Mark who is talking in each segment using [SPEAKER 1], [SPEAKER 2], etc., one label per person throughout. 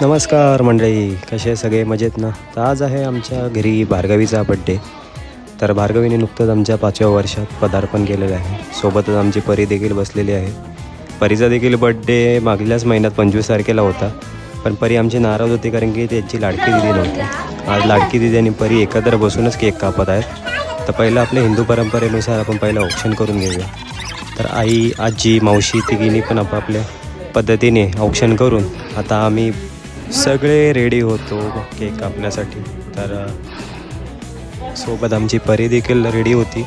[SPEAKER 1] नमस्कार मंडळी, कसे सगळे मजेत ना? तर आज आहे आमच्या घरी भार्गवीचा बड्डे. तर भार्गवीने नुकतंच आमच्या 5व्या वर्षात पदार्पण केलेलं आहे. सोबतच आमची परी देखील बसलेली आहे. परीचा देखील बड्डे मागल्याच महिन्यात 25 तारखेला होता, पण परी आमची नाराज होती कारण की त्यांची लाडकी दिदी नव्हती. आज लाडकी दिदी आणि परी एकत्र बसूनच केक कापत आहेत. तर पहिलं आपल्या हिंदू परंपरेनुसार आपण पहिलं औक्षण करून घेऊया. तर आई, आजी, मावशी तिघींनी पण आपापल्या पद्धतीने औक्षण करून आता आम्ही सगळे रेडी होतो केक कापण्यासाठी. तर सोबत आमची परी देखील रेडी होती.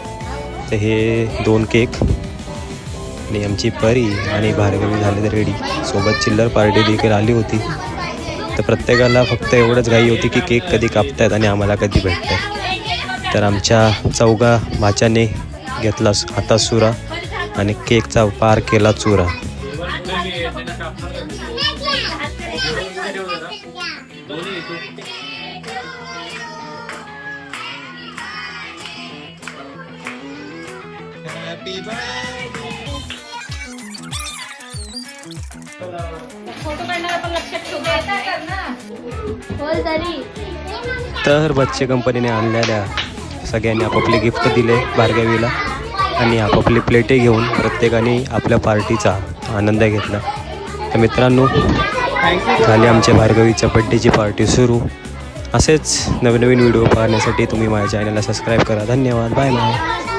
[SPEAKER 1] तर हे 2 केक आणि आमची परी आणि भार्गवी झाले तर रेडी. सोबत चिल्लर पार्टी देखील आली होती. तर प्रत्येकाला फक्त एवढंच घाई होती की केक कधी कापतायत आणि आम्हाला कधी भेटत आहे. तर आमच्या चौघा भाच्याने घेतला हातात सुरा आणि केकचा पार केला चुरा. तर बच्चे कंपनीने आणलेल्या सगळ्यांनी आपापले गिफ्ट दिले भार्गवीला आणि आपापली प्लेटे घेऊन प्रत्येकाने आपल्या पार्टीचा आनंद घेतला. तर मित्रांनो, झाली आमच्या भार्गवीच्या बड्डेची पार्टी सुरू. असेच नवीन व्हिडिओ पाहण्यासाठी तुम्ही माझ्या चॅनलला सबस्क्राईब करा. धन्यवाद. Bye bye.